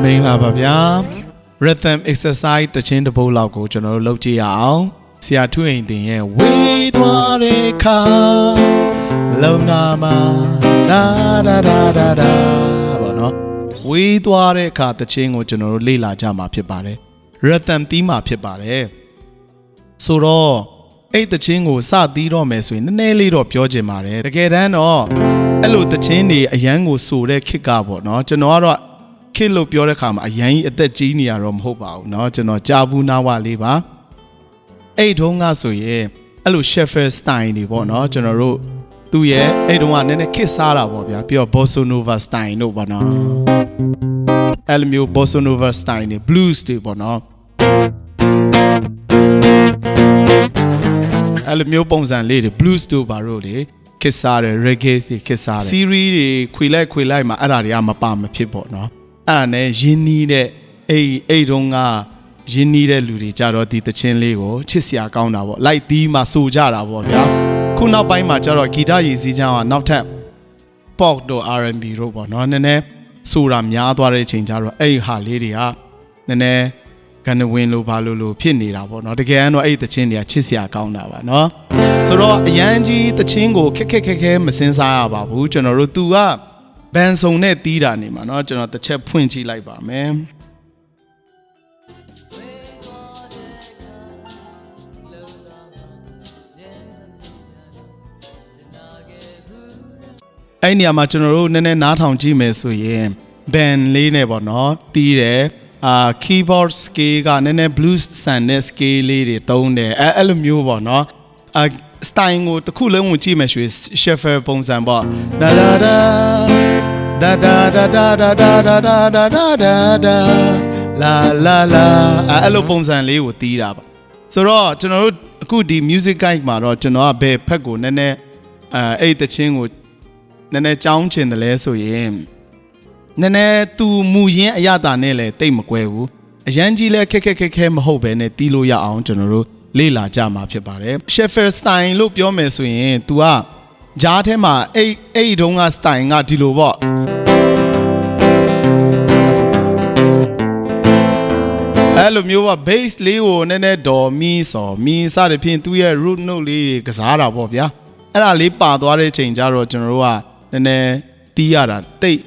မင်္ဂလာပါဗျာ Rhythm exercise တခြင်းတစ်ပုဒ်လောက်ကိုကျွန်တော်တို့လုပ်ကြည့်ရအောင်ဆရာထွေးအိမ်တင်ရဲ့ဝေးသွားတဲ့ခါလုံနာမှာဒါဒါဒါဒါဒါပေါ့နော်ဝေးသွားတဲ့ခါတခြင်းကိုကျွန်တော်တို့လေ့လာကြမှာဖြစ်ပါတယ် Rhythm တီးမှာဖြစ်ပါတယ်ဆိုတော့အဲ့တခြင်းကိုစသီးတော့မယ်ဆိုရင်နည်းနည်းလေးတော့ပြောချင်ပါတယ်တကယ်တမ်းတော့အဲ့လိုတခြင်းတွေအရန်ကိုဆိုတဲ့ခစ်ကပေါ့နော်ကျွန်တော်ကတော့ခစ်လို့ပြောတဲ့ခါမှာအရန်ကြီးအသက်ကြီးနေရတော့မဟုတ်ပါဘူးเนาะကျွန်တော်ကြာဘူးနာဝလေးပါအဲ့တုန်းကဆိုရင်အဲ့လို Sheffield style တွေပေါ့เนาะကျွန်တော်တို့သူ့ရဲ့အဲ့တုန်းကနည်းနည်းခစ်စားတာပေါ့ဗျာပြီးတော့ Bossa Nova style တို့ပေါ့နော်အဲ့လိုမျိုး Bossa Nova style တွေ blues တွေပေါ့နော်အဲ့လိုမျိုးပုံစံလေးတွေ blues တို့ပါတို့လေခစ်စားတယ် reggae တွေခစ်စားတယ် series တွေခွေလိုက်မှာအဲ့ဒါတွေကမပါမဖြစ်ပေါ့နော်အဲ့ဒါနဲ့ရင်းနှီးတဲ့အဲ့တုန်းကရင်းနှီးတဲ့လူတွေကြတော့ဒီတခြင်းလေးကိုချစ်စရာကောင်းတာပေါ့လိုက်သီးမှဆိုကြတာပေါ့ဗျာခုနောက်ပိုင်းမှာကျတော့ဂီတရည်စည်းချောင်းကနောက်ထပ် pop တို့ R&B တို့ပေါ့နော်နည်းနည်းဆိုတာများသွားတဲ့အချိန်ကျတော့အဲ့ဟာလေးတွေကနည်းနည်းကန်ဝင်လို့ဘာလို့ဖြစ်နေတာပေါ့နော်တကယ်ကတော့အဲ့တခြင်းတွေကချစ်စရာကောင်းတာပါနော်ဆိုတော့အရန်ကြီးတခြင်းကိုခက်ခဲမစင်စားရပါဘူးကျွန်တော်တို့သူကဘန်စုံနဲ့တီးတာနေမှာเนาะကျွန်တော်တစ်ချက်ဖွင့်ကြည့်လိုက်ပါမယ်အဲ့နေရာမှာကျွန်တော်တို့နည်းနည်းနားထောင်ကြည့်မယ်ဆိုရင်ဘန်လေးနဲ့ပေါ့เนาะတီးတယ်keyboard scale ကနည်းနည်း blues ဆန်တဲ့ scale လေးတွေတုံးတယ်အဲ့လိုမျိုးပေါ့เนาะstyle ကိုတစ်ခုလုံးကိုကြည့်မယ်ဆိုရင် shuffle ပုံစံပေါ့ဒါဒါဒါဒါဒါဒါဒါဒါဒါဒါဒါဒါဒါဒါလာလာလာအဲ့လိုပုံစံလေးကိုတီးတာပါဆိုတော့ကျွန်တော်တို့အခုဒီ music guide မှာတော့ကျွန်တော်ကဘယ်ဖက်ကိုနည်းနည်းအဲ့တခြင်းကိုနည်းနည်းကြောင်းချင်တယ်လဲဆိုရင်နည်းနည်းသူမူရင်းအရသာနဲ့လည်းတိတ်မကွဲဘူးအရန်ကြီးလဲခက်မဟုတ်ပဲနဲ့တီးလို့ရအောင်ကျွန်တော်တို့လေ့လာကြမှာဖြစ်ပါတယ် Sheffield style လို့ပြောမယ်ဆိုရင် तू ကဂျားထဲမှာအဲ့တုန်းက style ကဒီလိုပေါ့အဲ့လိုမျိုးပါ bass လေးကိုနည်းနည်းဒေါ်မီဆော်မီစတဲ့ဖြင့်သူ့ရဲ့ root note လေးကစားတာပေါ့ဗျာအဲ့ဒါလေးပါသွားတဲ့ချိန်ကျတော့ကျွန်တော်တို့ကနည်းနည်းတီးရတာတိတ်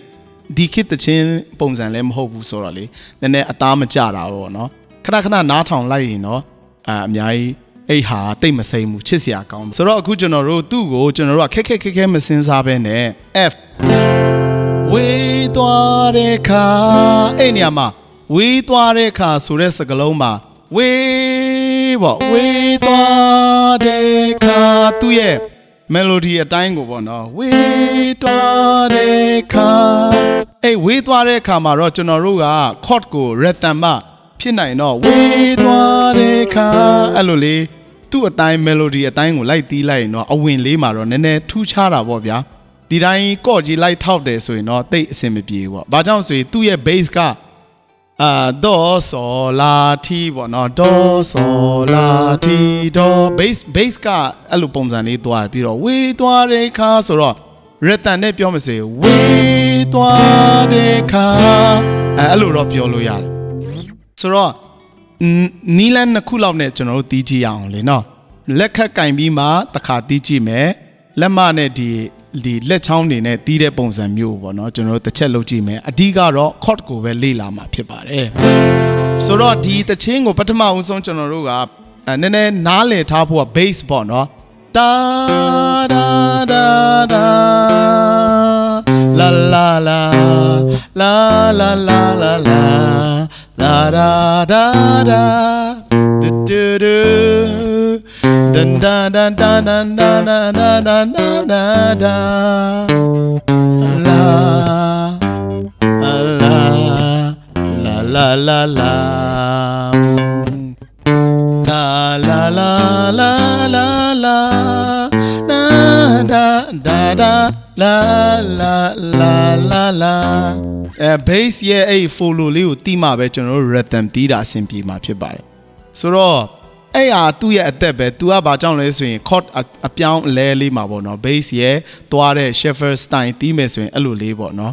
ဒီခေတ်တချင်းပုံစံလည်းမဟုတ်ဘူးဆိုတော့လေနည်းနည်းအသားမကျတာပေါ့နော်ခဏနားထောင်လိုက်ရင်တော့အများကြီးအဲ့ဟာတိတ်မစိမ့်ဘူးချစ်စရာကောင်းဆိုတော့အခုကျွန်တော်တို့သူ့ကိုကျွန်တော်တို့ကခက်မစင်စားပဲနဲ့ F ဝေးသွားတဲ့ခါအဲ့နေရာမှာဝေးသွားတဲ့ခါဆိုတဲ့စကားလုံးမှာဝေးပေါ့ဝေးသွားတဲ့ခါသူ့ရဲ့ melody အတိုင်းကိုပေါ့နော်ဝေးသွားတဲ့ခါအဲ့ဝေးသွားတဲ့ခါမှာတော့ကျွန်တော်တို့က chord ကို rhythm မှာဖြစ်နိုင်တော့ဝေးသွားတဲ့ခါအဲ့လိုလေးသူ့အတိုင်း melody အတိုင်းကိုလိုက်တီးလိုက်ရင်တော့အဝင်လေးမှာတော့နည်းနည်းထူးခြားတာပေါ့ဗျာဒီတိုင်းကော့ကြီးလိုက်ထောက်တယ်ဆိုရင်တော့တိတ်အဆင်မပြေဘူးပေါ့ဘာကြောင့်ဆိုရင်သူ့ရဲ့ bass ကဒေါ်ဆော်လာတီပေါ့နော်ဒေါ်ဆော်လာတီဒေါ် bass ကအဲ့လိုပုံစံလေးသွားပြီးတော့ဝေးသွားတဲ့ခါဆိုတော့ rhythm နဲ့ပြောမယ်ဆိုရင်ဝေးသွားတဲ့ခါအဲ့လိုတော့ပြောလို့ရတယ်ဆိုတော့နီလန်နှစ်ခုလောက်နဲ့ကျွန်တော်တို့တီးကြည့်အောင်လေနော်လက်ခက်ကင်ပြီးမှတစ်ခါတီးကြည့်မယ်လက်မနဲ့ဒီလက်ချောင်းတွေနဲ့တီးတဲ့ပုံစံမျိုးပေါ့နော်ကျွန်တော်တို့တစ်ချက်လုပ်ကြည့်မယ်အဓိကတော့ chord ကိုပဲလေ့လာမှာဖြစ်ပါတယ်ဆိုတော့ဒီတခြင်းကိုပထမဦးဆုံးကျွန်တော်တို့ကနည်းနည်းနားလည်ထားဖို့က bass ပေါ့နော်တာဒါဒါဒါလာလာလာလာလာလာလာလာla da da da do do do dan dan dan dan dan dan dan dan da la la la la la la la la la la la la da da da la la la la la bass ရဲ့အဲ့ follow လေးကိုတီးမှပဲကျွန်တော်တို့ rhythm တီးတာအဆင်ပြေမှာဖြစ်ပါတယ်ဆိုတော့အဲ့ဟာသူ့ရဲ့အသက်ပဲ तू ကဘာကြောင့်လဲဆိုရင် chord အပြောင်းအလဲလေးမှာပေါ့နော် bass ရဲ့သွားတဲ့ Sheffield style တီးမယ်ဆိုရင်အဲ့လိုလေးပေါ့နော်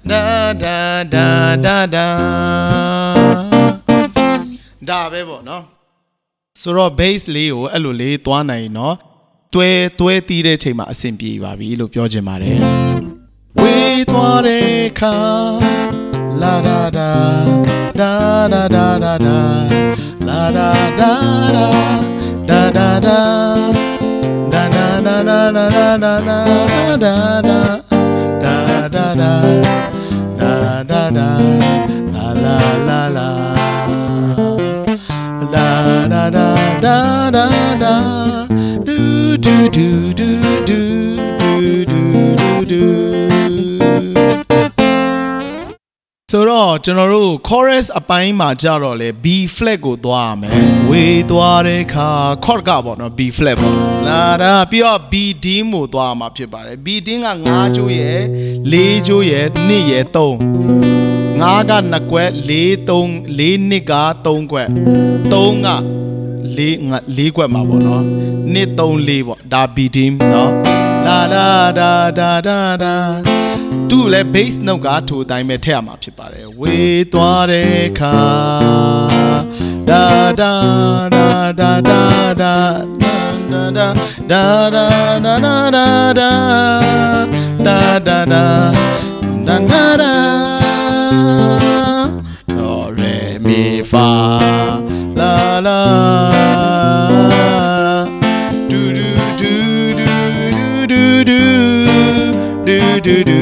ဒါပဲပေါ့နော်ဆိုတော့ base လေးကိုအဲ့လိုလေးသွားနိုင်နော်တွဲတီးတဲ့ချိန်မှာအဆင်ပြေပါပြီလို့ပြောချင်ပါတယ်ဝေးသွားတဲ့ခါလာဒါဒါဒါဒါဒါဒါဒါလာဒါဒါဒါဒါဒါဒါဒါဒါဒါဒါဒါဒါဒါဒါဒါဒါဒါဒါလာလာလာလာလာဒါဒါဒါဒါဒါဒူဒူဒူဒူဒူဒူဒူဆိုတော့ကျွန်တော်တို့ chorus အပိုင်းမှာကြတော့လေ B flat ကိုသွားရမယ်ဝေးသွားတဲ့ခါ chord ကပေါ့နော် B flat ပေါ့လာတာပြီးတော့ B dim ကိုသွားမှာဖြစ်ပါတယ် B dim က5ကျိုးရယ်4ကျိုးရယ်2ရယ်3 5က2ကွက်4 2က3ကွက်3က4ကွက်မှာပေါ့နော်2 3 4ပေါ့ဒါ B dim နော်လာလာဒါဒါဒါဒါသူ့လည်း bass note ကထိုအတိုင်းပဲထည့်ရမှာဖြစ်ပါတယ်ဝေးသွားတဲ့ခါဒါဒါဒါဒါဒါဒါဒါဒါဒါဒါဒါဒါဒါဒါဒါဒါre mi fa la la do do do do do do do do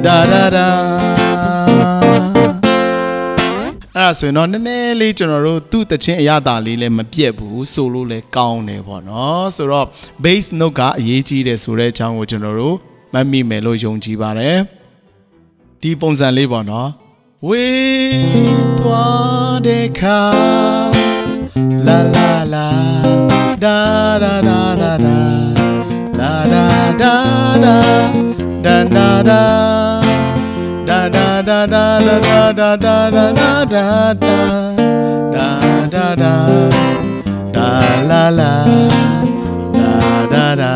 da da da အဲ့ဒါဆိုရင်တော့နည်းနည်းလေးကျွန်တော်တို့သူ့တခြင်းအရသာလေးလည်းမပြတ်ဘူးဆိုလို့လည်းကောင်းတယ်ပေါ့နော်ဆိုတော့ bass note ကအရေးကြီးတယ်ဆိုတဲ့အကြောင်းကိုကျွန်တော်တို့မှတ်မိမယ်လို့ယုံကြည်ပါတယ်ဒီပုံစံလေးပေါ့နော်ဝေးသွားတဲ့ခါလာလာလာဒါဒါဒါဒါဒါလာဒါဒါဒါဒါဒါဒါda da da da da da da da da da da da da da la la da da da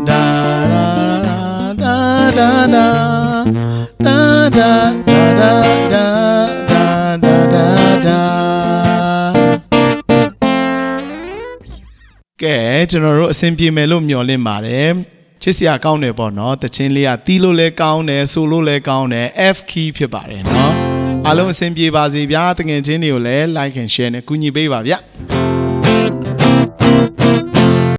da da da da da da da da da da da ကဲကျွန်တော်တို့အဆင်ပြေမယ်လို့မျှော်လင့်ပါတယ်ချစ်စရာကောင်းတယ်ပေါ့နော်တခြင်းလေးကတီးလို့လည်းကောင်းတယ်ဆိုလို့လည်းကောင်းတယ် F key ဖြစ်ပါတယ်နော်အားလုံးအဆင်ပြေပါစေဗျာတကယ်ချင်းတွေကိုလည်း like and share နဲ့ကူညီပေးပါဗျ